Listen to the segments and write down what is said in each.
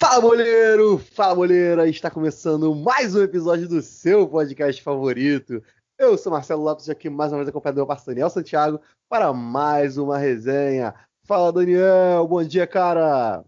Fala, boleiro! Fala, boleira! Está começando mais um episódio do seu podcast favorito. Eu sou Marcelo Lopes, aqui mais uma vez acompanhado do meu parceiro Daniel Santiago para mais uma resenha. Fala, Daniel! Bom dia, cara!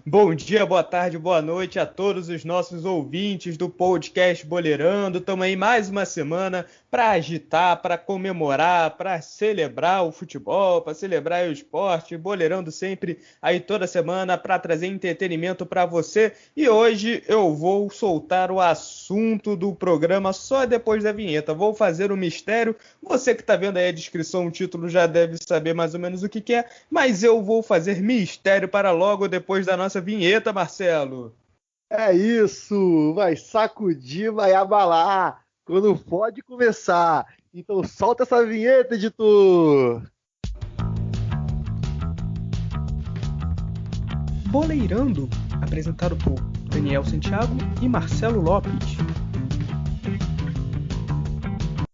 Bom dia, boa tarde, boa noite a todos os nossos ouvintes do podcast Boleirando. Estamos aí mais uma semana para agitar, para comemorar, para celebrar o futebol, para celebrar o esporte. Boleirando sempre aí toda semana para trazer entretenimento para você. E hoje eu vou soltar o assunto do programa só depois da vinheta. Vou fazer um mistério. Você que está vendo aí a descrição, o título já deve saber mais ou menos o que é, mas eu vou fazer mistério para logo depois da nossa vinheta, Marcelo. É isso! Vai sacudir, vai abalar! Quando pode começar! Então solta essa vinheta, editor! Boleirando, apresentado por Daniel Santiago e Marcelo Lopes.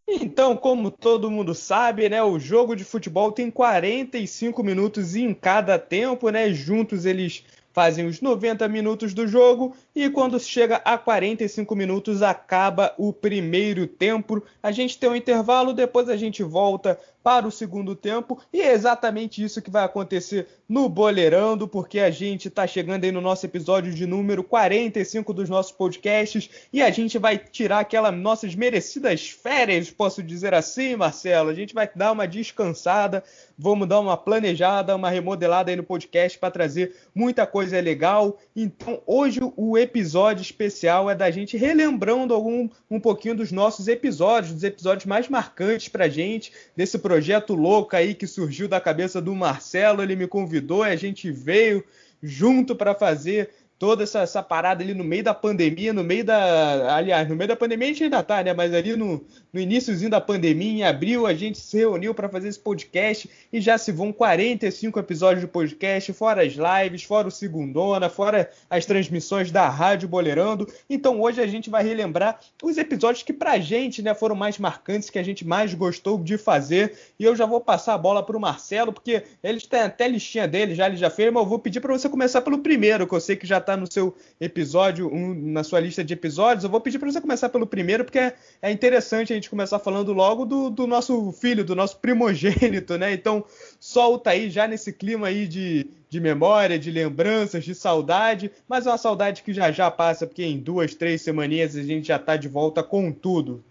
Então, como todo mundo sabe, né, o jogo de futebol tem 45 minutos em cada tempo, né? Juntos eles fazem os 90 minutos do jogo e quando chega a 45 minutos acaba o primeiro tempo. A gente tem um intervalo, depois a gente volta para o segundo tempo e é exatamente isso que vai acontecer no Boleirando, porque a gente está chegando aí no nosso episódio de número 45 dos nossos podcasts e a gente vai tirar aquelas nossas merecidas férias, posso dizer assim, Marcelo? A gente vai dar uma descansada, vamos dar uma planejada, uma remodelada aí no podcast para trazer muita coisa legal. Então hoje o episódio especial é da gente relembrando um pouquinho dos nossos episódios, dos episódios mais marcantes pra gente, desse projeto louco aí que surgiu da cabeça do Marcelo. Ele me convidou e a gente veio junto para fazer toda essa parada ali no meio da pandemia, no meio da pandemia a gente ainda tá, né? Mas ali no iniciozinho da pandemia, em abril, a gente se reuniu para fazer esse podcast e já se vão 45 episódios do podcast, fora as lives, fora o Segundona, fora as transmissões da Rádio Boleirando. Então hoje a gente vai relembrar os episódios que pra gente, né, foram mais marcantes, que a gente mais gostou de fazer. E eu já vou passar a bola pro Marcelo, porque ele tem até a listinha dele, ele já fez, mas eu vou pedir para você começar pelo primeiro, que eu sei que já tá no seu episódio, na sua lista de episódios. Eu vou pedir para você começar pelo primeiro, porque é interessante a gente começar falando logo do nosso filho, do nosso primogênito, né? Então, solta aí, já nesse clima aí de memória, de lembranças, de saudade, mas é uma saudade que já passa, porque em 2, 3 semaninhas a gente já tá de volta com tudo.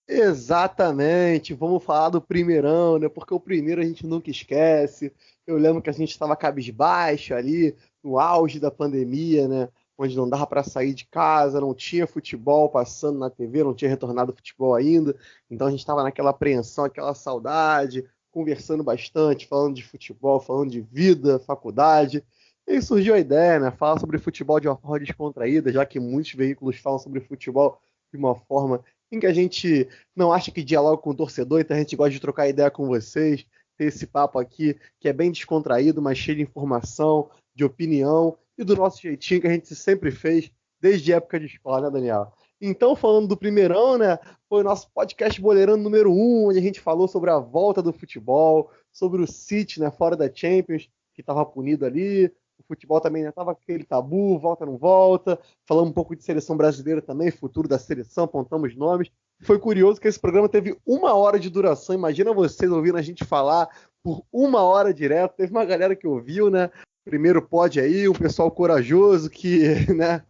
Exatamente, vamos falar do primeirão, né? Porque o primeiro a gente nunca esquece. Eu lembro que a gente estava cabisbaixo ali, no auge da pandemia, né? Onde não dava para sair de casa, não tinha futebol passando na TV, não tinha retornado o futebol ainda. Então a gente estava naquela apreensão, aquela saudade, conversando bastante, falando de futebol, falando de vida, faculdade. E aí surgiu a ideia, né? Falar sobre futebol de uma forma descontraída, já que muitos veículos falam sobre futebol de uma forma em que a gente não acha que dialoga com o torcedor, então a gente gosta de trocar ideia com vocês, ter esse papo aqui que é bem descontraído, mas cheio de informação, de opinião e do nosso jeitinho que a gente sempre fez desde a época de escola, né, Daniel? Então, falando do primeirão, né, foi o nosso podcast Boleirando número 1, onde a gente falou sobre a volta do futebol, sobre o City, né, fora da Champions, que estava punido ali, o futebol também estava aquele tabu, volta não volta, falamos um pouco de seleção brasileira também, futuro da seleção, apontamos nomes. Foi curioso que esse programa teve 1 hora de duração. Imagina vocês ouvindo a gente falar por 1 hora direto. Teve uma galera que ouviu, né? Primeiro pod aí, um pessoal corajoso que, né?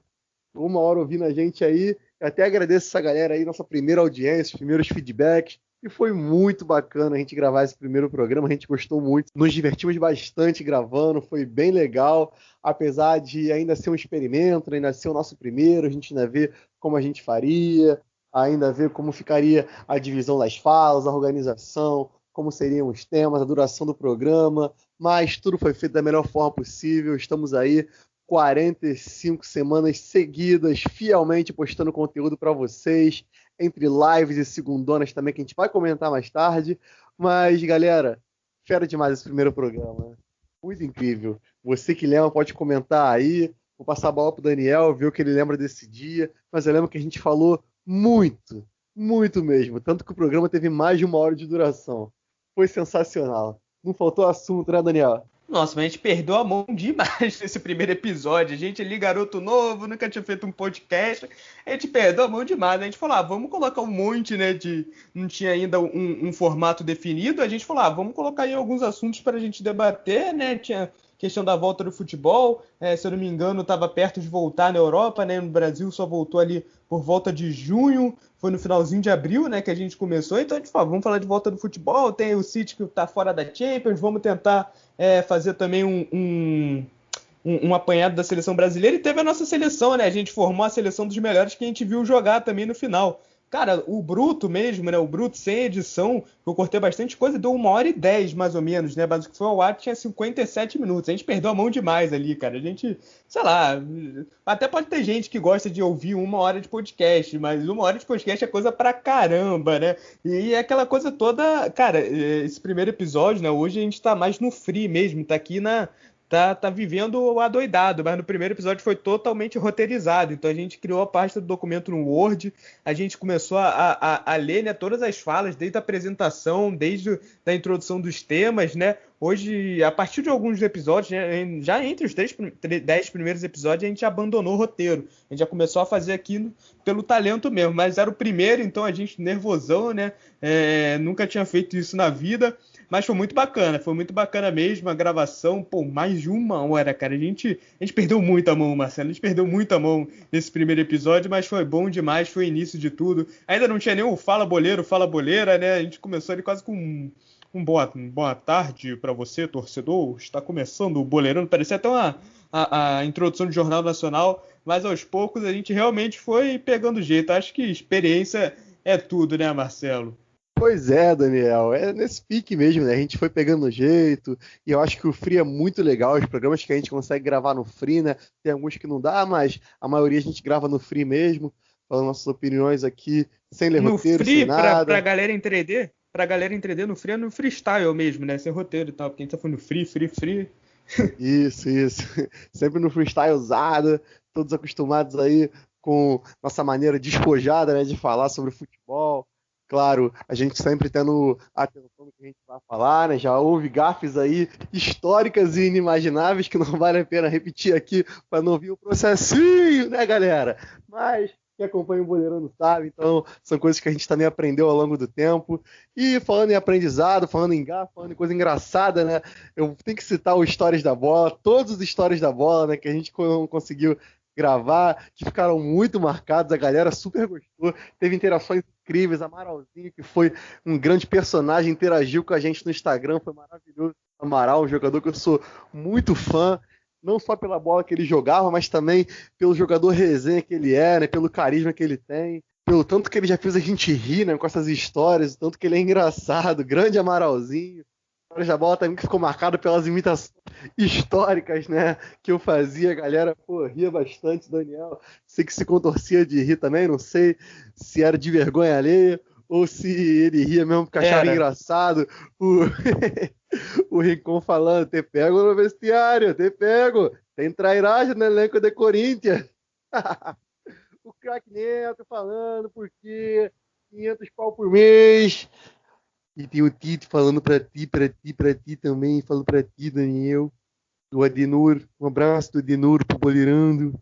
1 hora ouvindo a gente aí. Eu até agradeço essa galera aí, nossa primeira audiência, os primeiros feedbacks. E foi muito bacana a gente gravar esse primeiro programa, a gente gostou muito, nos divertimos bastante gravando, foi bem legal, apesar de ainda ser um experimento, ainda ser o nosso primeiro, a gente ainda vê como a gente faria, ainda ver como ficaria a divisão das falas, a organização, como seriam os temas, a duração do programa, mas tudo foi feito da melhor forma possível. Estamos aí 45 semanas seguidas, fielmente postando conteúdo para vocês, entre lives e segundonas também, que a gente vai comentar mais tarde. Mas, galera, fera demais esse primeiro programa. Muito incrível. Você que lembra pode comentar aí. Vou passar a bola pro Daniel, ver o que ele lembra desse dia. Mas eu lembro que a gente falou muito, muito mesmo. Tanto que o programa teve mais de 1 hora de duração. Foi sensacional. Não faltou assunto, né, Daniel? Nossa, mas a gente perdeu a mão demais nesse primeiro episódio. A gente ali, garoto novo, nunca tinha feito um podcast. A gente perdeu a mão demais. A gente falou, vamos colocar um monte, né, de... Não tinha ainda um formato definido. A gente falou, vamos colocar aí alguns assuntos para a gente debater, né? Tinha questão da volta do futebol. Se eu não me engano, estava perto de voltar na Europa, né? No Brasil só voltou ali por volta de junho. Foi no finalzinho de abril, né, que a gente começou. Então a gente falou, vamos falar de volta do futebol. Tem o City que está fora da Champions. Vamos tentar fazer também um apanhado da seleção brasileira, e teve a nossa seleção, né? A gente formou a seleção dos melhores que a gente viu jogar também no final. Cara, o Bruto mesmo, né? O Bruto sem edição, que eu cortei bastante coisa, deu 1h10 mais ou menos, né? Mas o que foi ao ar tinha 57 minutos. A gente perdeu a mão demais ali, cara. A gente, sei lá, até pode ter gente que gosta de ouvir 1 hora de podcast, mas 1 hora de podcast é coisa pra caramba, né? E é aquela coisa toda. Cara, esse primeiro episódio, né? Hoje a gente tá mais no free mesmo, tá aqui Tá vivendo o adoidado, mas no primeiro episódio foi totalmente roteirizado. Então a gente criou a pasta do documento no Word, a gente começou a ler, né, todas as falas, desde a apresentação, desde a introdução dos temas, né? Hoje, a partir de alguns episódios, né, já entre os 10 primeiros episódios, a gente abandonou o roteiro. A gente já começou a fazer aquilo pelo talento mesmo, mas era o primeiro, então a gente nervosão, né? Nunca tinha feito isso na vida. Mas foi muito bacana mesmo a gravação, mais de 1 hora, cara. A gente perdeu muita mão, Marcelo, a gente perdeu muita mão nesse primeiro episódio, mas foi bom demais, foi o início de tudo. Ainda não tinha nem o Fala Boleiro, Fala Boleira, né? A gente começou ali quase com boa tarde para você, torcedor. Está começando o Boleirão, parecia até a introdução do Jornal Nacional, mas aos poucos a gente realmente foi pegando jeito. Acho que experiência é tudo, né, Marcelo? Pois é, Daniel, é nesse pique mesmo, né? A gente foi pegando jeito, e eu acho que o Free é muito legal, os programas que a gente consegue gravar no Free, né? Tem alguns que não dá, mas a maioria a gente grava no Free mesmo, falando nossas opiniões aqui, sem ler no roteiro, free, sem nada. Pra galera entender, no Free é no freestyle mesmo, né? Sem roteiro e tal, porque a gente tá falando free. Isso. Sempre no freestyle usado, todos acostumados aí com nossa maneira despojada, né, de falar sobre futebol. Claro, a gente sempre tendo atenção no que a gente vai falar, né? Já houve gafes aí históricas e inimagináveis que não vale a pena repetir aqui para não vir o processinho, né, galera? Mas quem acompanha o Boleirão sabe, então são coisas que a gente também aprendeu ao longo do tempo. E falando em aprendizado, falando em gafe, falando em coisa engraçada, né? Eu tenho que citar o Histórias da Bola, todos os Histórias da Bola, né? Que a gente conseguiu gravar, que ficaram muito marcados, a galera super gostou, teve interações incríveis, Amaralzinho, que foi um grande personagem, interagiu com a gente no Instagram, foi maravilhoso. Amaral, um jogador que eu sou muito fã, não só pela bola que ele jogava, mas também pelo jogador resenha que ele é, né, pelo carisma que ele tem, pelo tanto que ele já fez a gente rir, né, com essas histórias, o tanto que ele é engraçado, grande Amaralzinho. Histórias da Bola também que ficou marcado pelas imitações históricas, né, que eu fazia, a galera, ria bastante, Daniel, sei que se contorcia de rir também, não sei se era de vergonha alheia, ou se ele ria mesmo porque achava engraçado, o Rincon falando, te pego no vestiário, te pego, tem trairagem no elenco de Corinthians, o craque Neto falando, porque 500 pau por mês. E tem o Tite falando pra ti também, falo pra ti, Daniel, do Adenor, um abraço do Adenor pro Boleirando.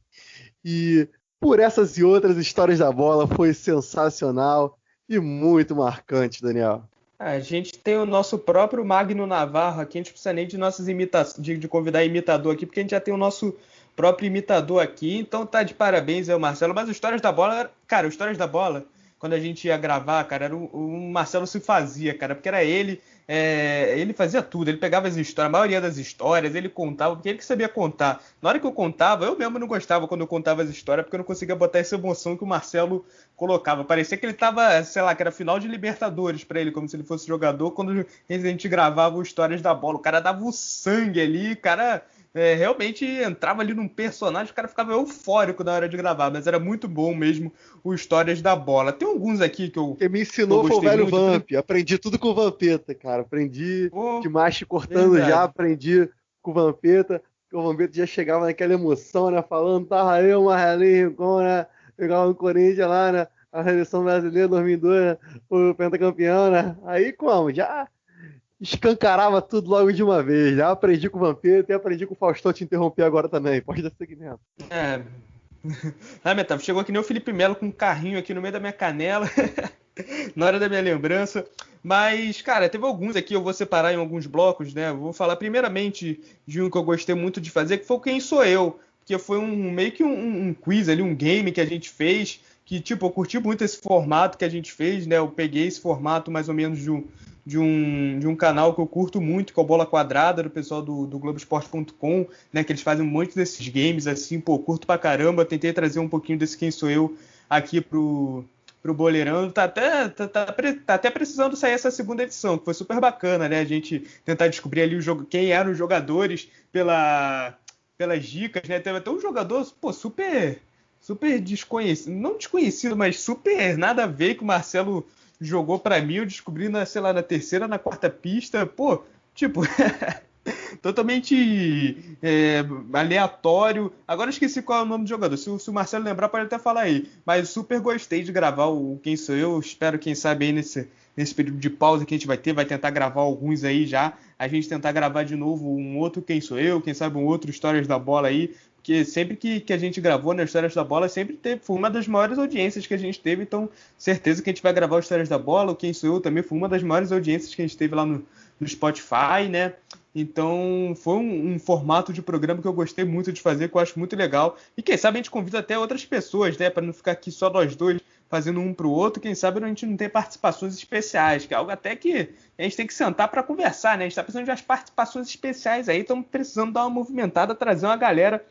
E por essas e outras histórias da bola, foi sensacional e muito marcante, Daniel. A gente tem o nosso próprio Magno Navarro aqui, a gente não precisa nem de nossas imitações, de convidar imitador aqui, porque a gente já tem o nosso próprio imitador aqui, então tá de parabéns aí o Marcelo. Mas o Histórias da Bola, cara, o Histórias da Bola, quando a gente ia gravar, cara, era o Marcelo se fazia, cara, porque era ele fazia tudo, ele pegava as histórias, a maioria das histórias, ele contava, porque ele que sabia contar. Na hora que eu contava, eu mesmo não gostava quando eu contava as histórias, porque eu não conseguia botar essa emoção que o Marcelo colocava. Parecia que ele tava, sei lá, que era final de Libertadores pra ele, como se ele fosse jogador, quando a gente gravava o Histórias da Bola. O cara dava o sangue ali, o cara... realmente entrava ali num personagem, o cara ficava eufórico na hora de gravar, mas era muito bom mesmo o Histórias da Bola. Tem alguns aqui que eu Quem me ensinou foi o velho Vamp, aprendi tudo com o Vampeta, cara, aprendi demais cortando verdade. Já, aprendi com o Vampeta, que o Vampeta já chegava naquela emoção, né, falando, tava eu, Marrelinho, Rincon, né, pegava no Corinthians lá, né, a seleção brasileira 2002, né, o pentacampeão, né, aí como, já escancarava tudo logo de uma vez. Já aprendi com o Vampeta e aprendi com o Faustão te interromper agora também. Pode dar segmento. É. Lamentável. Chegou que nem o Felipe Melo com um carrinho aqui no meio da minha canela, na hora da minha lembrança. Mas, cara, teve alguns aqui, eu vou separar em alguns blocos, né? Vou falar primeiramente de um que eu gostei muito de fazer, que foi o Quem Sou Eu? Que foi meio que um quiz ali, um game que a gente fez, que, tipo, eu curti muito esse formato que a gente fez, né? Eu peguei esse formato mais ou menos de um canal que eu curto muito, que é o Bola Quadrada, do pessoal do Globoesporte.com, né? Que eles fazem um monte desses games, assim, pô, curto pra caramba. Tentei trazer um pouquinho desse Quem Sou Eu aqui pro Boleirão. Tá até precisando sair essa segunda edição, que foi super bacana, né? A gente tentar descobrir ali quem eram os jogadores pelas dicas, né? Teve até um jogador, pô, super desconhecido, não desconhecido, mas super nada a ver que o Marcelo jogou pra mim, eu descobri sei lá, na terceira, na quarta pista, pô, tipo, totalmente aleatório. Agora eu esqueci qual é o nome do jogador. Se o Marcelo lembrar, pode até falar aí. Mas super gostei de gravar o Quem Sou Eu. Espero, quem sabe, aí nesse período de pausa que a gente vai tentar gravar alguns aí já. A gente tentar gravar de novo um outro Quem Sou Eu, quem sabe um outro Histórias da Bola aí. Porque sempre que a gente gravou nas Histórias da Bola, foi uma das maiores audiências que a gente teve. Então, certeza que a gente vai gravar o Histórias da Bola. O Quem Sou Eu também foi uma das maiores audiências que a gente teve lá no Spotify, né? Então, foi um formato de programa que eu gostei muito de fazer, que eu acho muito legal. E quem sabe a gente convida até outras pessoas, né? Para não ficar aqui só nós dois fazendo um pro outro. Quem sabe a gente não tem participações especiais, que é algo até que a gente tem que sentar para conversar, né? A gente está precisando de umas participações especiais aí, estamos precisando dar uma movimentada, trazer uma galera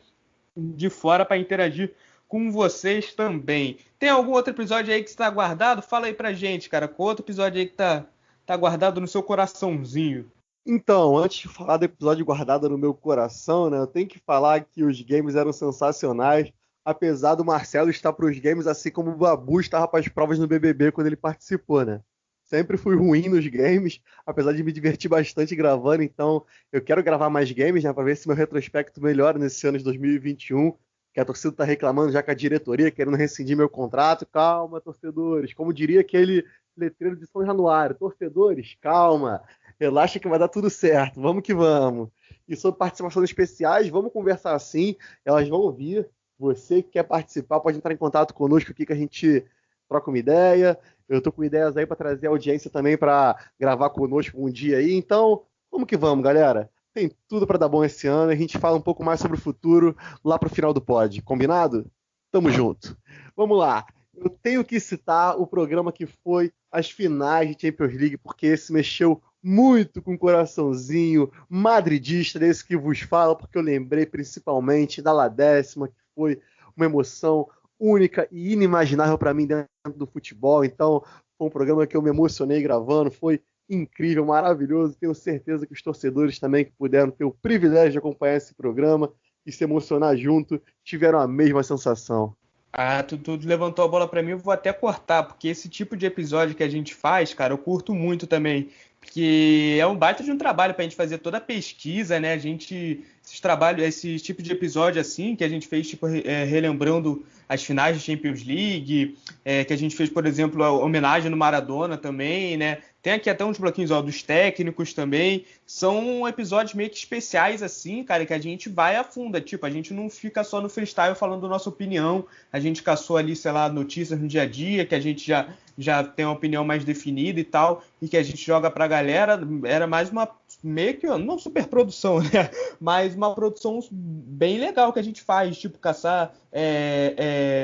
de fora para interagir com vocês também. Tem algum outro episódio aí que está guardado? Fala aí pra gente, cara. Qual outro episódio aí que tá guardado no seu coraçãozinho? Então, antes de falar do episódio guardado no meu coração, né, eu tenho que falar que os games eram sensacionais, apesar do Marcelo estar para os games, assim como o Babu estava para as provas no BBB quando ele participou, né? Sempre fui ruim nos games, apesar de me divertir bastante gravando, então eu quero gravar mais games, né, para ver se meu retrospecto melhora nesse ano de 2021, que a torcida está reclamando já com a diretoria, querendo rescindir meu contrato. Calma, torcedores, como diria aquele letreiro de São Januário, torcedores, calma. Relaxa que vai dar tudo certo. Vamos que vamos. E sobre participações especiais, vamos conversar assim. Elas vão vir. Você que quer participar pode entrar em contato conosco aqui que a gente troca uma ideia. Eu tô com ideias aí para trazer audiência também para gravar conosco um dia aí. Então, vamos que vamos, galera. Tem tudo para dar bom esse ano. A gente fala um pouco mais sobre o futuro lá pro final do pod. Combinado? Tamo junto. Vamos lá. Eu tenho que citar o programa que foi as finais de Champions League, porque esse mexeu muito com o coraçãozinho madridista desse que vos fala, porque eu lembrei principalmente da La Décima, que foi uma emoção única e inimaginável para mim dentro do futebol. Então, foi um programa que eu me emocionei gravando, foi incrível, maravilhoso. Tenho certeza que os torcedores também que puderam ter o privilégio de acompanhar esse programa e se emocionar junto, tiveram a mesma sensação. Ah, tu levantou a bola pra mim, eu vou até cortar, porque esse tipo de episódio que a gente faz, cara, eu curto muito também, porque é um baita de um trabalho pra gente fazer toda a pesquisa, né? Esse tipo de episódio assim, que a gente fez, tipo, relembrando as finais de Champions League, que a gente fez, por exemplo, a homenagem no Maradona também, né? Tem aqui até uns bloquinhos, ó, dos técnicos também. São episódios meio que especiais, assim, cara, que a gente vai a fundo. Tipo, a gente não fica só no freestyle falando a nossa opinião. A gente caçou ali, sei lá, notícias no dia a dia, que a gente já tem uma opinião mais definida e tal, e que a gente joga pra galera. Era mais uma, meio que, não super produção, né? Mas uma produção bem legal que a gente faz, tipo, caçar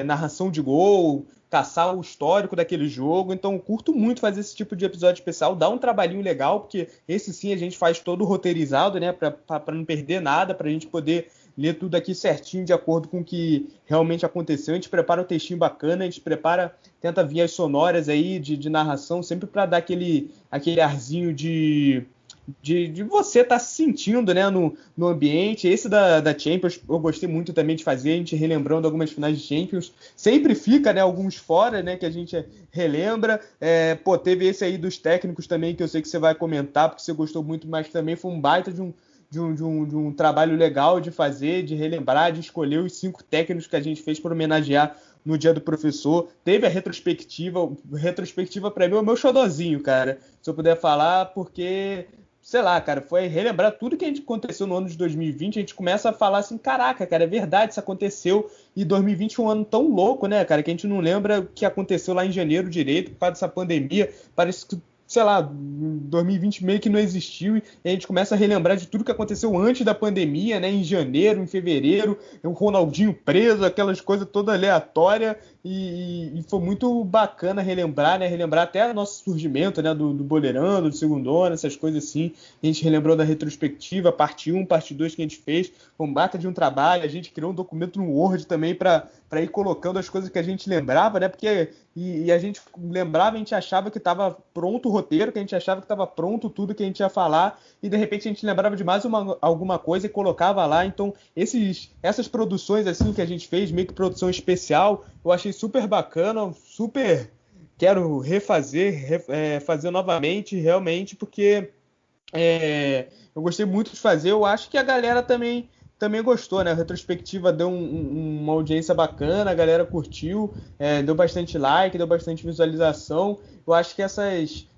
narração de gol, caçar o histórico daquele jogo. Então eu curto muito fazer esse tipo de episódio especial, dá um trabalhinho legal, porque esse sim a gente faz todo roteirizado, né, para não perder nada, para a gente poder ler tudo aqui certinho de acordo com o que realmente aconteceu. A gente prepara um textinho bacana, a gente tenta vir as sonoras aí de narração, sempre para dar aquele arzinho de você estar se sentindo, né, no ambiente. Esse da Champions eu gostei muito também de fazer, a gente relembrando algumas finais de Champions. Sempre fica, né, alguns fora, né, que a gente relembra. Teve esse aí dos técnicos também, que eu sei que você vai comentar, porque você gostou muito, mas também foi um baita de um trabalho legal de fazer, de relembrar, de escolher os 5 técnicos que a gente fez para homenagear no dia do professor. Teve a retrospectiva para mim é o meu xodozinho, cara, se eu puder falar, porque sei lá, cara, foi relembrar tudo que aconteceu no ano de 2020, a gente começa a falar assim, caraca, cara, é verdade, isso aconteceu, e 2020 é um ano tão louco, né, cara, que a gente não lembra o que aconteceu lá em janeiro direito, por causa dessa pandemia, parece que, sei lá, 2020 meio que não existiu, e a gente começa a relembrar de tudo que aconteceu antes da pandemia, né, em janeiro, em fevereiro, o Ronaldinho preso, aquelas coisas todas aleatórias, e foi muito bacana relembrar, né? Relembrar até o nosso surgimento, né? Do Boleirando, do Segundona, essas coisas assim. A gente relembrou da retrospectiva, parte 1, parte 2 que a gente fez, combate de um trabalho. A gente criou um documento no Word também para ir colocando as coisas que a gente lembrava, né? Porque a gente lembrava, a gente achava que estava pronto o roteiro, que a gente achava que estava pronto tudo que a gente ia falar, e de repente a gente lembrava de mais alguma coisa e colocava lá. Então, essas produções assim que a gente fez, meio que produção especial, eu achei super bacana, super quero refazer, fazer novamente, realmente, porque eu gostei muito de fazer. Eu acho que a galera também gostou, né? A retrospectiva deu uma audiência bacana, a galera curtiu, deu bastante like, deu bastante visualização. Eu acho que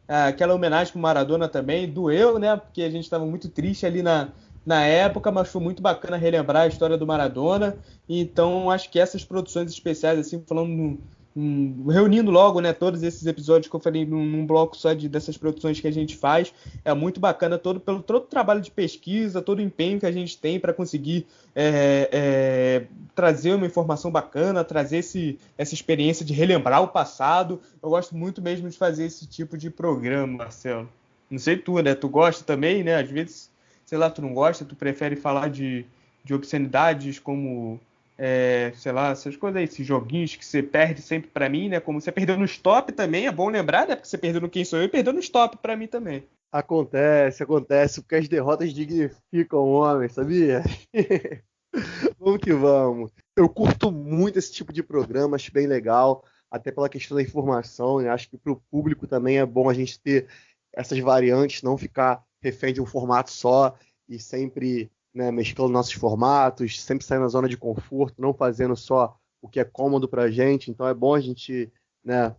aquela homenagem pro Maradona também doeu, né? Porque a gente estava muito triste ali na época, mas foi muito bacana relembrar a história do Maradona. Então, acho que essas produções especiais, assim, falando reunindo logo, né, todos esses episódios que eu falei num bloco só dessas produções que a gente faz, é muito bacana pelo todo o trabalho de pesquisa, todo o empenho que a gente tem para conseguir trazer uma informação bacana, trazer essa experiência de relembrar o passado. Eu gosto muito mesmo de fazer esse tipo de programa, Marcelo. Não sei tu, né? Tu gosta também, né? Às vezes, sei lá, tu não gosta, tu prefere falar de obscenidades como sei lá, essas coisas aí, esses joguinhos que você perde sempre pra mim, né? Como você perdeu no stop também, é bom lembrar, né? Porque você perdeu no Quem Sou Eu e perdeu no stop pra mim também. Acontece, porque as derrotas dignificam o homem, sabia? Vamos que vamos. Eu curto muito esse tipo de programa, acho bem legal, até pela questão da informação, né? Acho que para o público também é bom a gente ter essas variantes, não ficar refém de um formato só e sempre, né, mesclando nossos formatos, sempre saindo da zona de conforto, não fazendo só o que é cômodo para a gente. Então é bom a gente, né,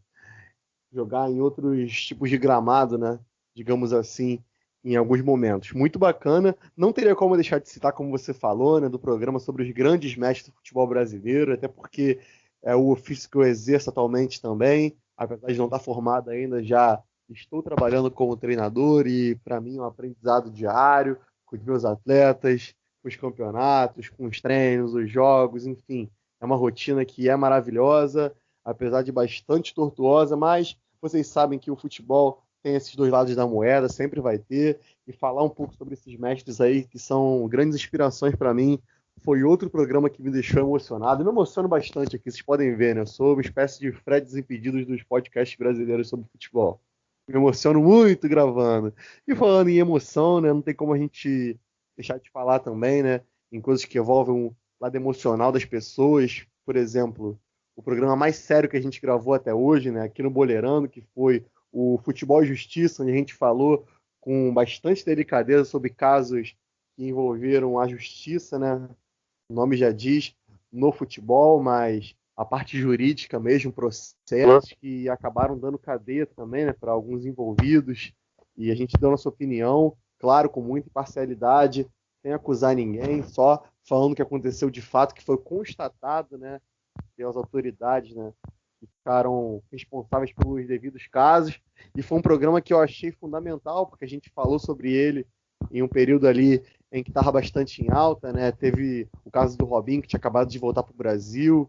jogar em outros tipos de gramado, né, digamos assim, em alguns momentos. Muito bacana. Não teria como deixar de citar, como você falou, né, do programa sobre os grandes mestres do futebol brasileiro, até porque é o ofício que eu exerço atualmente também, apesar de não estar formado ainda, já estou trabalhando como treinador e, para mim, é um aprendizado diário com os meus atletas, com os campeonatos, com os treinos, os jogos, enfim. É uma rotina que é maravilhosa, apesar de bastante tortuosa, mas vocês sabem que o futebol tem esses dois lados da moeda, sempre vai ter, e falar um pouco sobre esses mestres aí, que são grandes inspirações para mim, foi outro programa que me deixou emocionado. Eu me emociono bastante aqui, vocês podem ver, né? Eu sou uma espécie de Fred Desimpedidos dos podcasts brasileiros sobre futebol. Me emociono muito gravando. E falando em emoção, né? Não tem como a gente deixar de falar também, né? Em coisas que envolvem o lado emocional das pessoas. Por exemplo, o programa mais sério que a gente gravou até hoje, né? Aqui no Boleirando, que foi o Futebol e Justiça, onde a gente falou com bastante delicadeza sobre casos que envolveram a justiça, né? O nome já diz, no futebol, mas a parte jurídica mesmo, processos que acabaram dando cadeia também, né, para alguns envolvidos, e a gente deu nossa opinião, claro, com muita imparcialidade, sem acusar ninguém, só falando o que aconteceu de fato, que foi constatado, né, pelas autoridades, né, que ficaram responsáveis pelos devidos casos, e foi um programa que eu achei fundamental, porque a gente falou sobre ele em um período ali em que estava bastante em alta, né? Teve o caso do Robinho, que tinha acabado de voltar para o Brasil,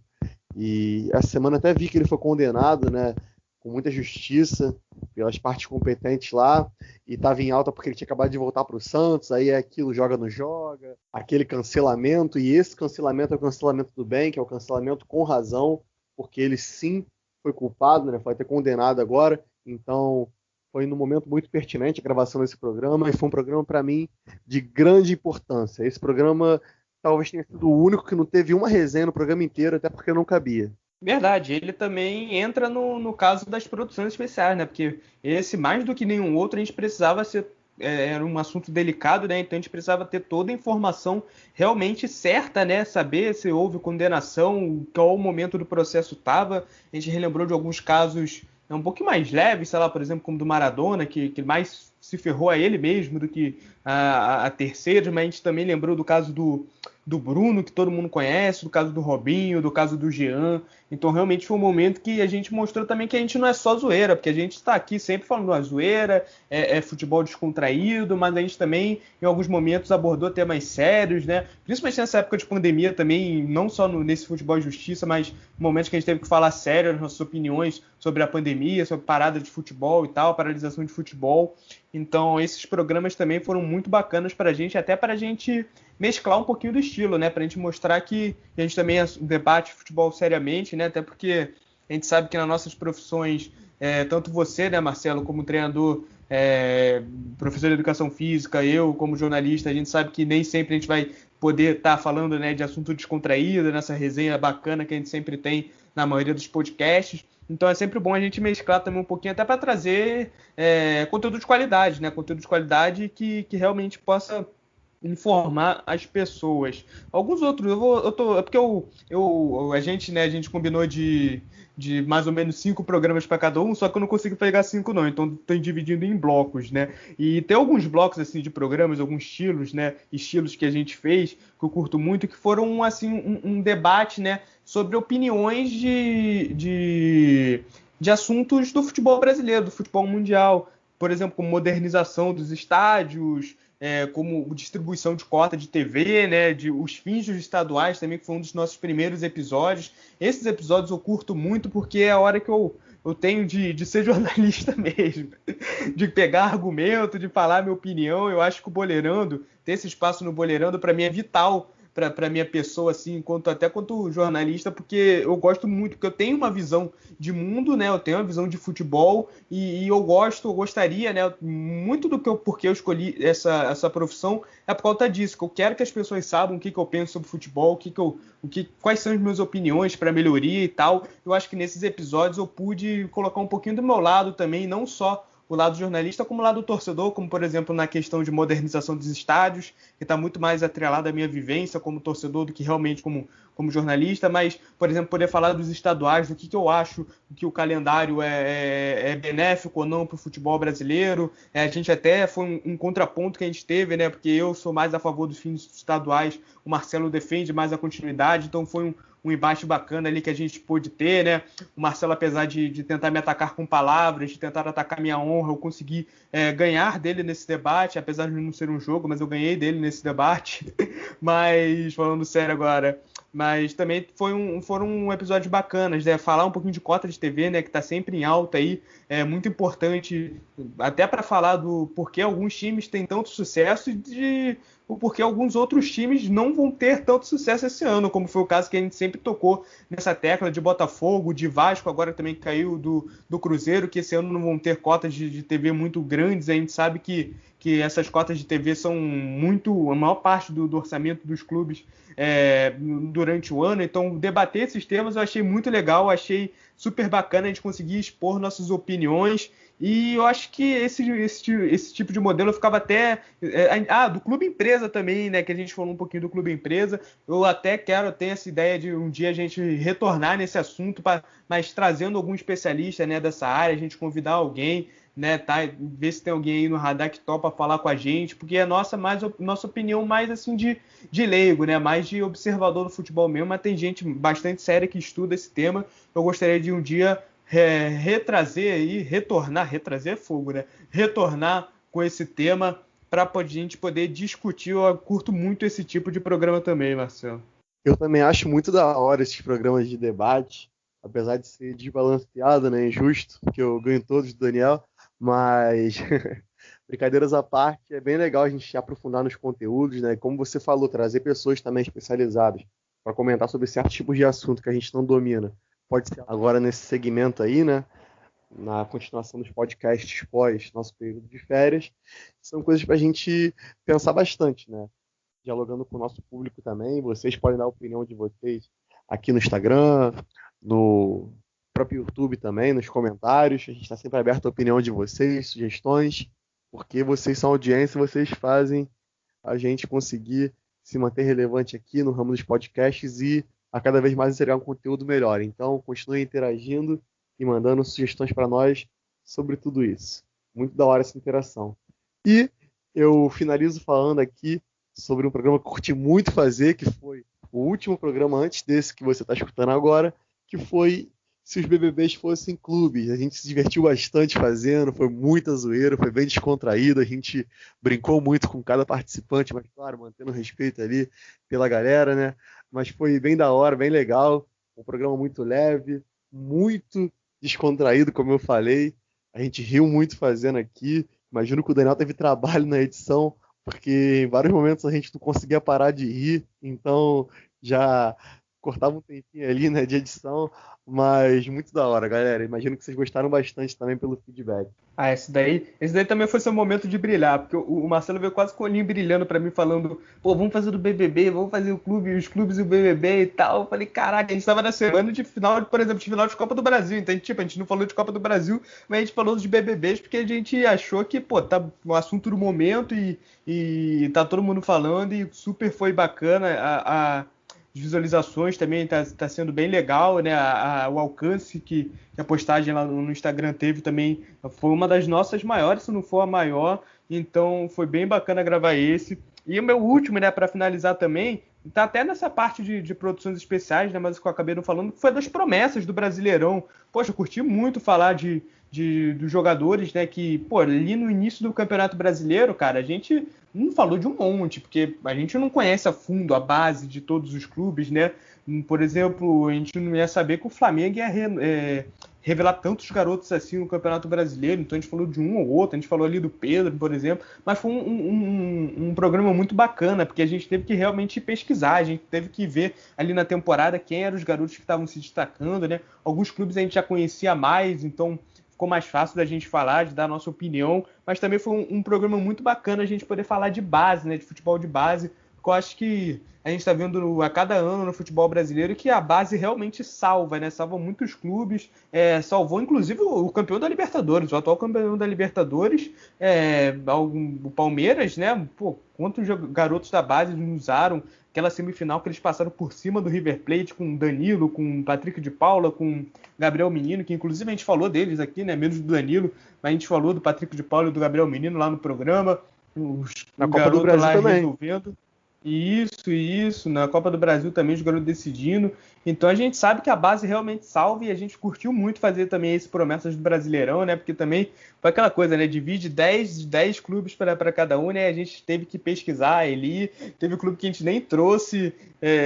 e essa semana até vi que ele foi condenado, né, com muita justiça pelas partes competentes lá, e estava em alta porque ele tinha acabado de voltar para o Santos, aí é aquilo, joga não joga, aquele cancelamento, e esse cancelamento é o cancelamento do bem, que é o cancelamento com razão, porque ele sim foi culpado, né, vai ter condenado agora, então foi num momento muito pertinente a gravação desse programa, e foi um programa, para mim, de grande importância. Esse programa talvez tenha sido o único que não teve uma resenha no programa inteiro, até porque não cabia. Verdade, ele também entra no caso das produções especiais, né? Porque esse, mais do que nenhum outro, a gente precisava ser. Era um assunto delicado, né? Então a gente precisava ter toda a informação realmente certa, né? Saber se houve condenação, qual o momento do processo estava. A gente relembrou de alguns casos um pouquinho mais leves, sei lá, por exemplo, como do Maradona, que mais se ferrou a ele mesmo do que a terceiros, mas a gente também lembrou do caso do Bruno, que todo mundo conhece, do caso do Robinho, do caso do Jean. Então, realmente foi um momento que a gente mostrou também que a gente não é só zoeira, porque a gente está aqui sempre falando uma zoeira, é futebol descontraído, mas a gente também, em alguns momentos, abordou temas sérios, né? Principalmente nessa época de pandemia também, não só nesse futebol de justiça, mas momentos que a gente teve que falar sério as nossas opiniões sobre a pandemia, sobre parada de futebol e tal, paralisação de futebol. Então, esses programas também foram muito bacanas para a gente, até para a gente mesclar um pouquinho do estilo, né? Para a gente mostrar que a gente também debate futebol seriamente, né? Até porque a gente sabe que nas nossas profissões, tanto você, né, Marcelo, como treinador, professor de educação física, eu como jornalista, a gente sabe que nem sempre a gente vai poder estar falando, né, de assunto descontraído, nessa resenha bacana que a gente sempre tem na maioria dos podcasts. Então é sempre bom a gente mesclar também um pouquinho, até para trazer conteúdo de qualidade, né? Conteúdo de qualidade que realmente possa informar as pessoas. Alguns outros, é porque a gente combinou de mais ou menos 5 programas para cada um, só que eu não consigo pegar 5 não, então estou dividindo em blocos, né? E tem alguns blocos assim de programas, alguns estilos, né? Estilos que a gente fez, que eu curto muito, que foram assim um debate, né? Sobre opiniões de assuntos do futebol brasileiro, do futebol mundial. Por exemplo, como modernização dos estádios, como distribuição de cota de TV, né, os fins dos estaduais também, que foi um dos nossos primeiros episódios. Esses episódios eu curto muito porque é a hora que eu tenho de ser jornalista mesmo, de pegar argumento, de falar minha opinião. Eu acho que o Boleirando, ter esse espaço no Boleirando, para mim é vital para minha pessoa, assim, até quanto jornalista, porque eu gosto muito, porque eu tenho uma visão de mundo, né? Eu tenho uma visão de futebol e eu gostaria, né? Muito porque eu escolhi essa profissão é por conta disso, que eu quero que as pessoas saibam o que eu penso sobre futebol, quais são as minhas opiniões para melhoria e tal. Eu acho que nesses episódios eu pude colocar um pouquinho do meu lado também, não só o lado jornalista, como o lado torcedor, como, por exemplo, na questão de modernização dos estádios, que está muito mais atrelado à minha vivência como torcedor do que realmente como jornalista, mas, por exemplo, poder falar dos estaduais, do que eu acho que o calendário é benéfico ou não para o futebol brasileiro. A gente até foi um contraponto que a gente teve, né? Porque eu sou mais a favor dos fins estaduais, o Marcelo defende mais a continuidade, então foi um embate bacana ali que a gente pôde ter, né? O Marcelo, apesar de tentar me atacar com palavras, de tentar atacar minha honra, eu consegui ganhar dele nesse debate, apesar de não ser um jogo, mas eu ganhei dele nesse debate. Mas, falando sério agora, mas também foram episódios bacanas, né? Falar um pouquinho de cota de TV, né? Que está sempre em alta aí, é muito importante, até para falar do porquê alguns times têm tanto sucesso e o porquê alguns outros times não vão ter tanto sucesso esse ano, como foi o caso que a gente sempre tocou nessa tecla de Botafogo, de Vasco, agora também caiu do Cruzeiro, que esse ano não vão ter cotas de TV muito grandes. A gente sabe que essas cotas de TV são a maior parte do orçamento dos clubes durante o ano. Então, debater esses temas eu achei muito legal, achei super bacana a gente conseguir expor nossas opiniões. E eu acho que esse tipo de modelo eu ficava até... do Clube Empresa também, né? Que a gente falou um pouquinho do Clube Empresa. Eu até ter essa ideia de um dia a gente retornar nesse assunto, mas trazendo algum especialista, né, dessa área, a gente convidar alguém, né, ver se tem alguém aí no radar que topa falar com a gente, porque é nossa opinião mais assim de leigo, né? Mais de observador do futebol mesmo, mas tem gente bastante séria que estuda esse tema. Eu gostaria de um dia... retrazer é fogo, né? Retornar com esse tema para a gente poder discutir. Eu curto muito esse tipo de programa também, Marcelo. Eu também acho muito da hora esses programas de debate, apesar de ser desbalanceado, né? Injusto, porque eu ganho todos do Daniel, mas brincadeiras à parte, é bem legal a gente aprofundar nos conteúdos, né? Como você falou, trazer pessoas também especializadas para comentar sobre certos tipos de assunto que a gente não domina. Pode ser agora nesse segmento aí, né? Na continuação dos podcasts pós nosso período de férias. São coisas para a gente pensar bastante, né? Dialogando com o nosso público também. Vocês podem dar a opinião de vocês aqui no Instagram, no próprio YouTube também, nos comentários. A gente está sempre aberto à opinião de vocês, sugestões, porque vocês são audiência, vocês fazem a gente conseguir se manter relevante aqui no ramo dos podcasts e a cada vez mais entregar um conteúdo melhor. Então, continue interagindo e mandando sugestões para nós sobre tudo isso. Muito da hora essa interação. E eu finalizo falando aqui sobre um programa que eu curti muito fazer, que foi o último programa antes desse que você está escutando agora, que foi Se os BBBs Fossem Clubes. A gente se divertiu bastante fazendo, foi muita zoeira, foi bem descontraído, a gente brincou muito com cada participante, mas claro, mantendo respeito ali pela galera, né? Mas foi bem da hora, bem legal, um programa muito leve, muito descontraído, como eu falei. A gente riu muito fazendo aqui. Imagino que o Daniel teve trabalho na edição, porque em vários momentos a gente não conseguia parar de rir, então já cortava um tempinho ali, né, de edição, mas muito da hora, galera. Imagino que vocês gostaram bastante também pelo feedback. Ah, esse daí também foi seu momento de brilhar, porque o Marcelo veio quase com o olhinho brilhando pra mim, falando, pô, vamos fazer do BBB, vamos fazer o clube, os clubes e o BBB e tal. Eu falei, caraca, a gente tava na semana de final, por exemplo, de final de Copa do Brasil, então, tipo, a gente não falou de Copa do Brasil, mas a gente falou dos BBBs porque a gente achou que, pô, tá um assunto do momento e tá todo mundo falando e super foi bacana as visualizações também tá sendo bem legal, né? O alcance que a postagem lá no Instagram teve também foi uma das nossas maiores, se não for a maior. Então foi bem bacana gravar esse. E o meu último, né, para finalizar também, tá até nessa parte de produções especiais, né? Mas o que eu acabei não falando foi das promessas do Brasileirão. Poxa, eu curti muito falar dos jogadores, né? Que, pô, ali no início do Campeonato Brasileiro, cara, a gente não falou de um monte, porque a gente não conhece a fundo a base de todos os clubes, né? Por exemplo, a gente não ia saber que o Flamengo ia revelar tantos garotos assim no Campeonato Brasileiro, então a gente falou de um ou outro, a gente falou ali do Pedro, por exemplo, mas foi um programa muito bacana, porque a gente teve que realmente pesquisar, a gente teve que ver ali na temporada quem eram os garotos que estavam se destacando, né? Alguns clubes a gente já conhecia mais, então ficou mais fácil da gente falar, de dar a nossa opinião, mas também foi um programa muito bacana a gente poder falar de base, né, de futebol de base, porque eu acho que a gente está vendo a cada ano no futebol brasileiro que a base realmente salva, né, salva muitos clubes, salvou inclusive o campeão da Libertadores, o atual campeão da Libertadores, o Palmeiras, né, pô, quantos garotos da base nos usaram, aquela semifinal que eles passaram por cima do River Plate com Danilo, com Patrick de Paula, com Gabriel Menino, que inclusive a gente falou deles aqui, né? Menos do Danilo, mas a gente falou do Patrick de Paula e do Gabriel Menino lá no programa. Na O Copa do garoto Brasil lá também. resolvendo. Isso. Na Copa do Brasil também os garotos decidindo. Então a gente sabe que a base realmente salva e a gente curtiu muito fazer também esse Promessas do Brasileirão, né? Porque também foi aquela coisa, né? Divide 10 clubes para cada um, né? A gente teve que pesquisar ali. Teve clube que a gente nem trouxe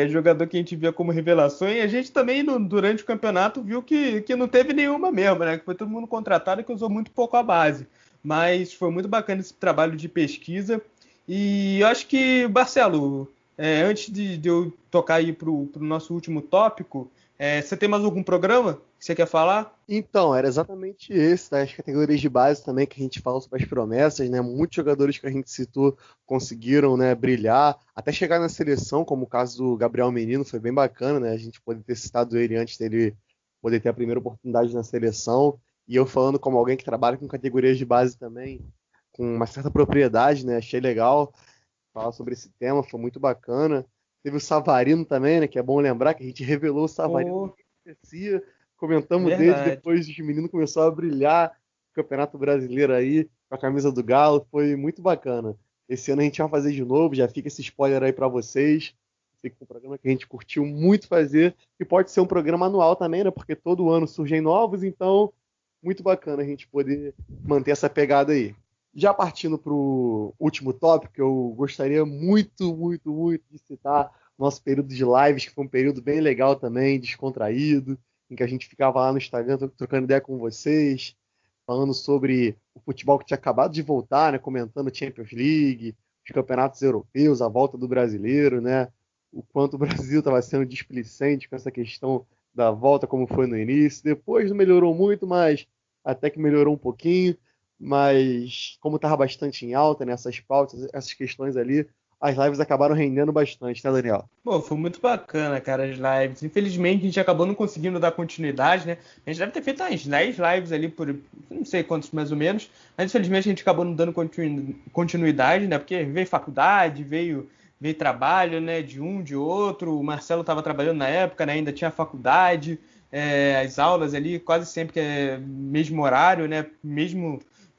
jogador que a gente via como revelação. E a gente também, durante o campeonato, viu que não teve nenhuma mesmo, né? Que foi todo mundo contratado e que usou muito pouco a base. Mas foi muito bacana esse trabalho de pesquisa. E eu acho que, Marcelo, antes de eu tocar aí pro nosso último tópico, você tem mais algum programa que você quer falar? Então, era exatamente esse, das categorias de base também que a gente fala sobre as promessas, né? Muitos jogadores que a gente citou conseguiram, né, brilhar, até chegar na seleção, como o caso do Gabriel Menino, foi bem bacana, né? A gente poder ter citado ele antes dele poder ter a primeira oportunidade na seleção. E eu falando como alguém que trabalha com categorias de base também, com uma certa propriedade, né? Achei legal falar sobre esse tema, foi muito bacana. Teve o Savarino também, né? Que é bom lembrar que a gente revelou o Savarino, Pô, ninguém conhecia, comentamos dele, verdade. depois os meninos começaram a brilhar no Campeonato Brasileiro aí, com a camisa do Galo, foi muito bacana. Esse ano a gente vai fazer de novo, já fica esse spoiler aí para vocês. Fica um programa que a gente curtiu muito fazer, e pode ser um programa anual também, né? Porque todo ano surgem novos, então muito bacana a gente poder manter essa pegada aí. Já partindo para o último tópico, eu gostaria muito, muito, muito de citar nosso período de lives, que foi um período bem legal também, descontraído, em que a gente ficava lá no Instagram trocando ideia com vocês, falando sobre o futebol que tinha acabado de voltar, né, comentando Champions League, os campeonatos europeus, a volta do brasileiro, né, o quanto o Brasil estava sendo displicente com essa questão da volta, como foi no início. Depois não melhorou muito, mas até que melhorou um pouquinho. Mas como estava bastante em alta nessas pautas, essas questões ali, as lives acabaram rendendo bastante, né, Daniel? Pô, foi muito bacana, cara, as lives. Infelizmente, a gente acabou não conseguindo dar continuidade, né? A gente deve ter feito umas 10 lives ali por não sei quantos mais ou menos, mas infelizmente a gente acabou não dando continuidade, né? Porque veio faculdade, veio trabalho, né? De um, de outro. O Marcelo estava trabalhando na época, né? Ainda tinha faculdade, as aulas ali quase sempre que é mesmo horário, né?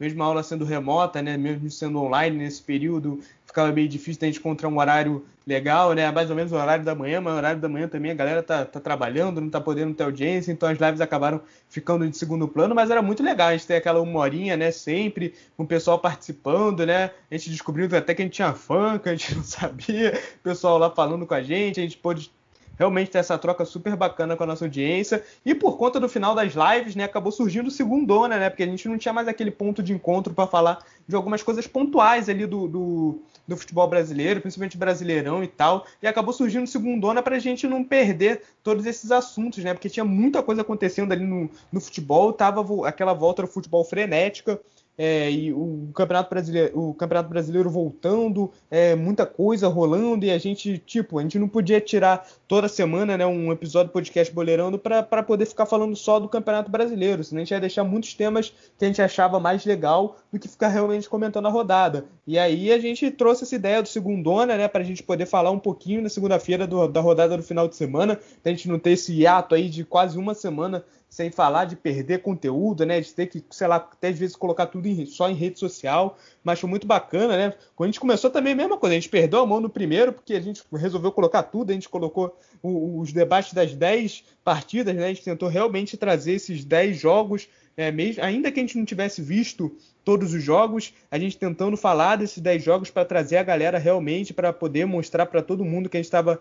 mesmo a aula sendo remota, né, mesmo sendo online nesse período, ficava meio difícil da gente encontrar um horário legal, né, mais ou menos o horário da manhã, mas o horário da manhã também a galera tá trabalhando, não tá podendo ter audiência, então as lives acabaram ficando de segundo plano, mas era muito legal a gente ter aquela 1 horinha, né, sempre, com o pessoal participando, né, a gente descobriu até que a gente tinha fã, que a gente não sabia, o pessoal lá falando com a gente pôde realmente ter essa troca super bacana com a nossa audiência. E por conta do final das lives, né, acabou surgindo o Segundona, né? Porque a gente não tinha mais aquele ponto de encontro para falar de algumas coisas pontuais ali do futebol brasileiro, principalmente Brasileirão e tal. E acabou surgindo o Segundona para a gente não perder todos esses assuntos, né? Porque tinha muita coisa acontecendo ali no futebol, tava aquela volta do futebol frenética. E o Campeonato Brasileiro voltando, muita coisa rolando, e a gente não podia tirar toda semana, né, um episódio do podcast Boleirando para poder ficar falando só do Campeonato Brasileiro, senão a gente ia deixar muitos temas que a gente achava mais legal do que ficar realmente comentando a rodada. E aí a gente trouxe essa ideia do Segundona, né, para a gente poder falar um pouquinho na segunda-feira da rodada do final de semana, pra gente não ter esse hiato aí de quase uma semana sem falar, de perder conteúdo, né, de ter que, sei lá, até às vezes colocar tudo só em rede social, mas foi muito bacana, né? Quando a gente começou também a mesma coisa, a gente perdeu a mão no primeiro, porque a gente resolveu colocar tudo, a gente colocou os debates das 10 partidas, né? A gente tentou realmente trazer esses 10 jogos, mesmo, ainda que a gente não tivesse visto todos os jogos, a gente tentando falar desses 10 jogos para trazer a galera realmente, para poder mostrar para todo mundo que a gente estava...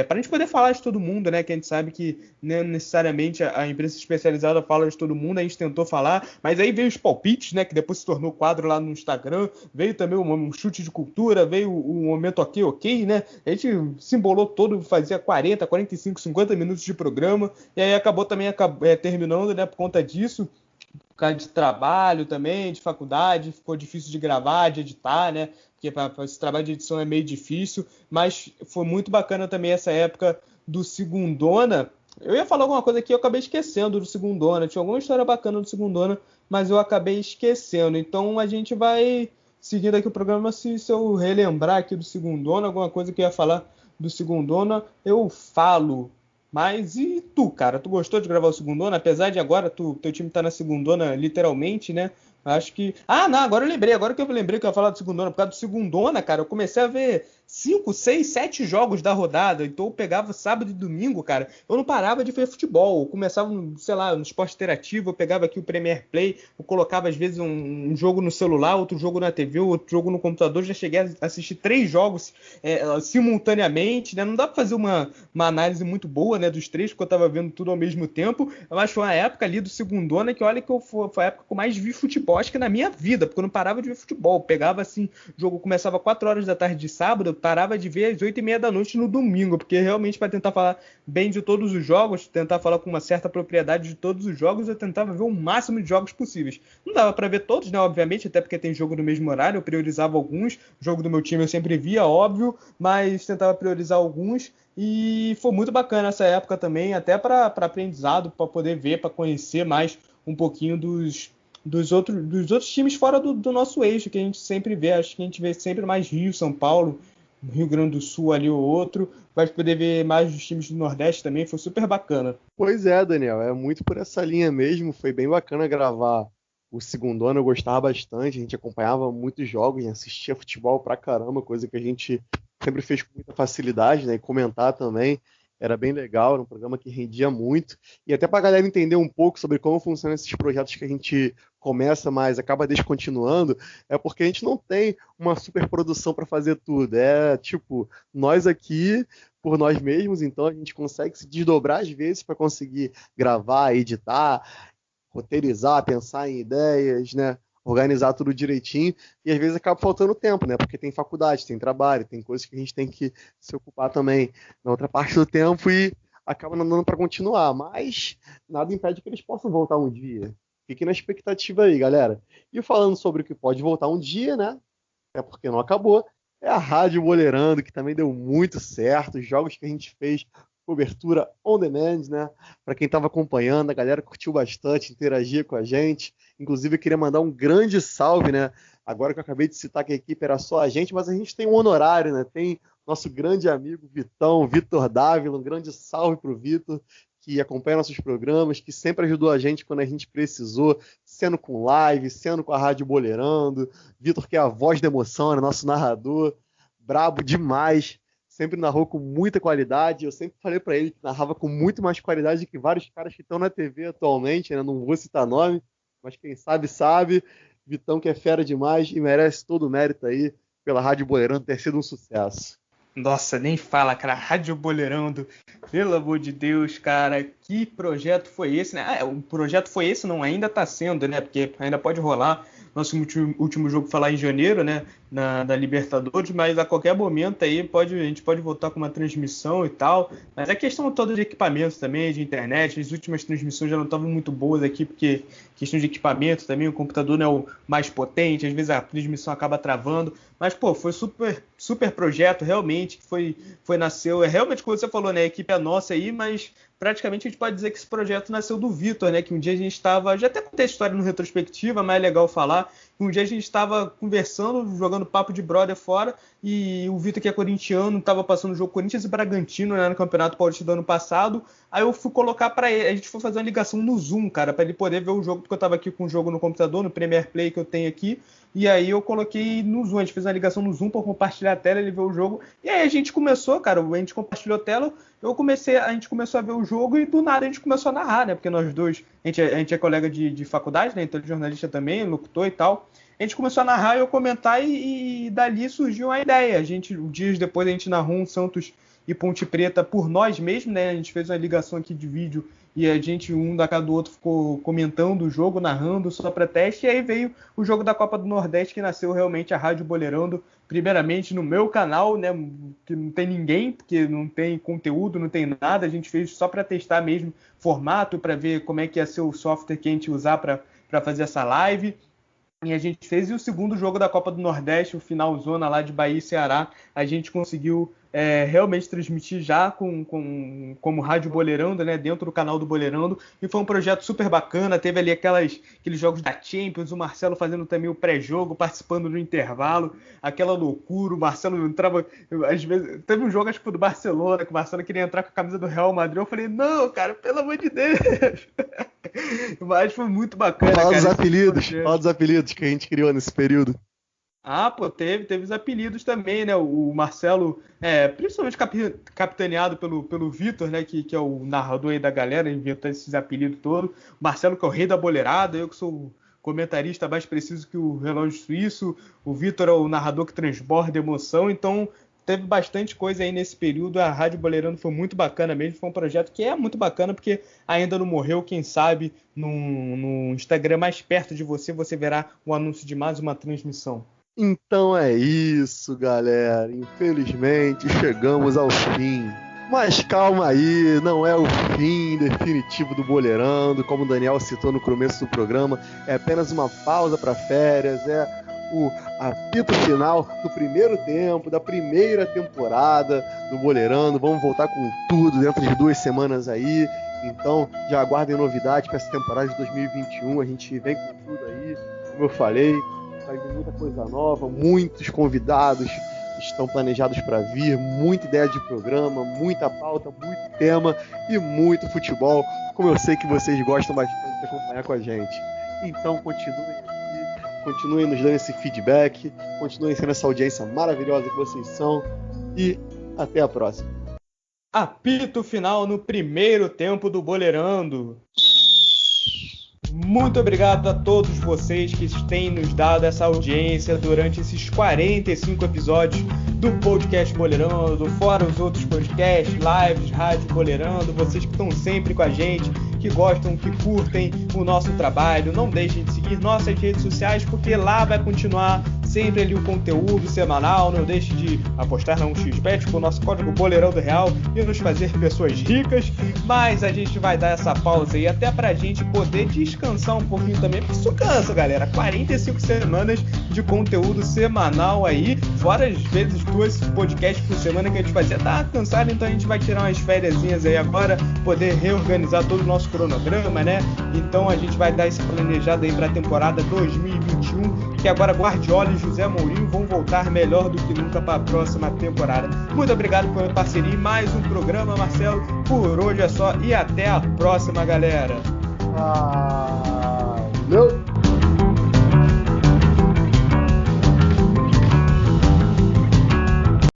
para a gente poder falar de todo mundo, né? Que a gente sabe que não necessariamente a imprensa especializada fala de todo mundo, a gente tentou falar, mas aí veio os palpites, né? Que depois se tornou quadro lá no Instagram, veio também um chute de cultura, veio o momento ok, né? A gente se embolou todo, fazia 40, 45, 50 minutos de programa, e aí acabou também terminando, né? Por conta disso, por causa de trabalho também, de faculdade, ficou difícil de gravar, de editar, né? Porque esse trabalho de edição é meio difícil, mas foi muito bacana também essa época do Segundona. Eu ia falar alguma coisa aqui, eu acabei esquecendo do Segundona. Tinha alguma história bacana do Segundona, mas eu acabei esquecendo. Então a gente vai seguindo aqui o programa. Se eu relembrar aqui do Segundona, alguma coisa que eu ia falar do Segundona, eu falo. Mas e tu, cara? Tu gostou de gravar o Segundona? Apesar de agora teu time tá na Segundona literalmente, né? Acho que... não, agora eu lembrei. Agora que eu lembrei que eu ia falar do Segundona. Por causa do Segundona, cara, eu comecei a ver 5, 6, 7 jogos da rodada. Então eu pegava sábado e domingo, cara. Eu não parava de ver futebol. Eu começava, sei lá, no esporte interativo. Eu pegava aqui o Premier Play. Eu colocava, às vezes, um jogo no celular, outro jogo na TV, outro jogo no computador. Já cheguei a assistir 3 jogos simultaneamente, né? Não dá pra fazer uma análise muito boa, né, dos 3, porque eu tava vendo tudo ao mesmo tempo. Mas foi uma época ali do Segundona que, olha, foi a época que eu mais vi futebol, acho que na minha vida, porque eu não parava de ver futebol. Eu pegava assim, o jogo começava 4 horas da tarde de sábado, eu parava de ver às 8h30 da noite no domingo, porque realmente, para tentar falar bem de todos os jogos, tentar falar com uma certa propriedade de todos os jogos, eu tentava ver o máximo de jogos possíveis. Não dava para ver todos, né, obviamente, até porque tem jogo no mesmo horário, eu priorizava alguns. O jogo do meu time eu sempre via, óbvio, mas tentava priorizar alguns. E foi muito bacana essa época também, até para aprendizado, para poder ver, para conhecer mais um pouquinho dos outros times fora do nosso eixo, que a gente sempre vê. Acho que a gente vê sempre mais Rio, São Paulo, Rio Grande do Sul ali ou outro. Vai poder ver mais dos times do Nordeste também, foi super bacana. Pois é, Daniel, é muito por essa linha mesmo. Foi bem bacana gravar o Segundona, eu gostava bastante, a gente acompanhava muitos jogos, assistia futebol pra caramba, coisa que a gente sempre fez com muita facilidade, né? E comentar também era bem legal, era um programa que rendia muito. E até pra galera entender um pouco sobre como funcionam esses projetos que a gente começa, mas acaba descontinuando, é porque a gente não tem uma super produção para fazer tudo. É tipo, nós aqui por nós mesmos, então a gente consegue se desdobrar às vezes para conseguir gravar, editar, roteirizar, pensar em ideias, né? Organizar tudo direitinho, e às vezes acaba faltando tempo, né? Porque tem faculdade, tem trabalho, tem coisas que a gente tem que se ocupar também na outra parte do tempo e acaba não dando para continuar, mas nada impede que eles possam voltar um dia. Fiquem na expectativa aí, galera. E falando sobre o que pode voltar um dia, né? É porque não acabou. É a Rádio Boleirando, que também deu muito certo. Os jogos que a gente fez, cobertura on demand, né? Para quem estava acompanhando, a galera curtiu bastante, interagia com a gente. Inclusive, eu queria mandar um grande salve, né? Agora que eu acabei de citar que a equipe era só a gente, mas a gente tem um honorário, né? Tem nosso grande amigo Vitão, Vitor Dávila. Um grande salve para o Vitor, que acompanha nossos programas, que sempre ajudou a gente quando a gente precisou, sendo com live, sendo com a Rádio Boleirando. Vitor, que é a voz da emoção, né? Nosso narrador, brabo demais, sempre narrou com muita qualidade. Eu sempre falei para ele que narrava com muito mais qualidade que vários caras que estão na TV atualmente, né? Não vou citar nome, mas quem sabe, sabe. Vitão, que é fera demais e merece todo o mérito aí pela Rádio Boleirando ter sido um sucesso. Nossa, nem fala, cara, Rádio Boleirando, pelo amor de Deus, cara, que projeto foi esse, né? O projeto foi esse, não, ainda tá sendo, né? Porque ainda pode rolar. Nosso último jogo foi lá em janeiro, né? Da Libertadores, mas a qualquer momento aí a gente pode voltar com uma transmissão e tal. Mas a questão toda de equipamento também, de internet, as últimas transmissões já não estavam muito boas aqui, porque questão de equipamento também, o computador não é o mais potente, às vezes a transmissão acaba travando. Mas, pô, foi super projeto, realmente, nasceu, realmente como você falou, né? A equipe é nossa aí, mas praticamente a gente pode dizer que esse projeto nasceu do Vitor, né? Que um dia a gente estava, já até contei a história no retrospectiva, mas é legal falar. Um dia a gente estava conversando, jogando papo de brother fora, e o Vitor, que é corintiano, estava passando o jogo Corinthians e Bragantino, né, no Campeonato Paulista do ano passado. Aí eu fui colocar para ele, a gente foi fazer uma ligação no Zoom, cara, para ele poder ver o jogo, porque eu estava aqui com o jogo no computador, no Premiere Play que eu tenho aqui. E aí eu coloquei no Zoom, a gente fez uma ligação no Zoom para compartilhar a tela, ele ver o jogo. E aí a gente começou, cara, a gente compartilhou a tela, a gente começou a ver o jogo e do nada a gente começou a narrar, né? Porque nós dois, a gente é colega de faculdade, né? Então ele é jornalista também, locutor e tal. A gente começou a narrar e eu comentar e dali surgiu a ideia. Dias depois a gente narrou um Santos e Ponte Preta por nós mesmos, né? A gente fez uma ligação aqui de vídeo e a gente, um da casa do outro, ficou comentando o jogo, narrando só para teste. E aí veio o jogo da Copa do Nordeste, que nasceu realmente a Rádio Boleirando, primeiramente no meu canal, né? Que não tem ninguém, porque não tem conteúdo, não tem nada. A gente fez só para testar mesmo formato, para ver como é que ia ser o software que a gente ia usar para fazer essa live. E a gente fez, e o segundo jogo da Copa do Nordeste, o final zona lá de Bahia e Ceará, a gente conseguiu realmente transmitir já como Rádio Boleirando, né, dentro do canal do Boleirando, e foi um projeto super bacana. Teve ali aqueles jogos da Champions, o Marcelo fazendo também o pré-jogo, participando no intervalo, aquela loucura, o Marcelo entrava, às vezes, teve um jogo, acho que foi do Barcelona, que o Marcelo queria entrar com a camisa do Real Madrid, eu falei, não, cara, pelo amor de Deus, mas foi muito bacana. Fala dos apelidos que a gente criou nesse período. Ah, pô, teve os apelidos também, né? O Marcelo, principalmente capitaneado pelo Vitor, né? Que é o narrador aí da galera, inventou esses apelidos todos. O Marcelo, que é o rei da boleirada, eu que sou o comentarista mais preciso que o relógio suíço. O Vitor é o narrador que transborda emoção. Então, teve bastante coisa aí nesse período. A Rádio Boleirando foi muito bacana mesmo. Foi um projeto que é muito bacana, porque ainda não morreu. Quem sabe no Instagram mais perto de você verá o anúncio de mais uma transmissão. Então é isso, galera. Infelizmente chegamos ao fim. Mas calma aí, não é o fim definitivo do Boleirando, como o Daniel citou no começo do programa. É apenas uma pausa para férias, é o apito final do primeiro tempo, da primeira temporada do Boleirando. Vamos voltar com tudo dentro de 2 semanas aí. Então já aguardem novidades para essa temporada de 2021. A gente vem com tudo aí, como eu falei. Vai vir muita coisa nova, muitos convidados estão planejados para vir, muita ideia de programa, muita pauta, muito tema e muito futebol, como eu sei que vocês gostam bastante de acompanhar com a gente. Então continuem aqui, continuem nos dando esse feedback, continuem sendo essa audiência maravilhosa que vocês são e até a próxima. Apito final no primeiro tempo do Boleirando. Muito obrigado a todos vocês que têm nos dado essa audiência durante esses 45 episódios do podcast Boleirando, fora os outros podcasts, lives, rádio Boleirando, vocês que estão sempre com a gente, que gostam, que curtem o nosso trabalho. Não deixem de seguir nossas redes sociais, porque lá vai continuar sempre ali o conteúdo semanal. Não deixe de apostar na 1xBet com o nosso código Boleirão do Real e nos fazer pessoas ricas. Mas a gente vai dar essa pausa aí até pra gente poder descansar um pouquinho também, porque isso cansa, galera. 45 semanas de conteúdo semanal aí, fora às vezes 2 podcasts por semana que a gente fazia. Tá cansado, então a gente vai tirar umas fériasinhas aí agora, poder reorganizar todo o nosso cronograma, né? Então a gente vai dar esse planejado aí pra temporada 2021, que agora Guardiola e José Mourinho vão voltar melhor do que nunca para a próxima temporada. Muito obrigado pela parceria em mais um programa, Marcelo. Por hoje é só e até a próxima, galera. Valeu!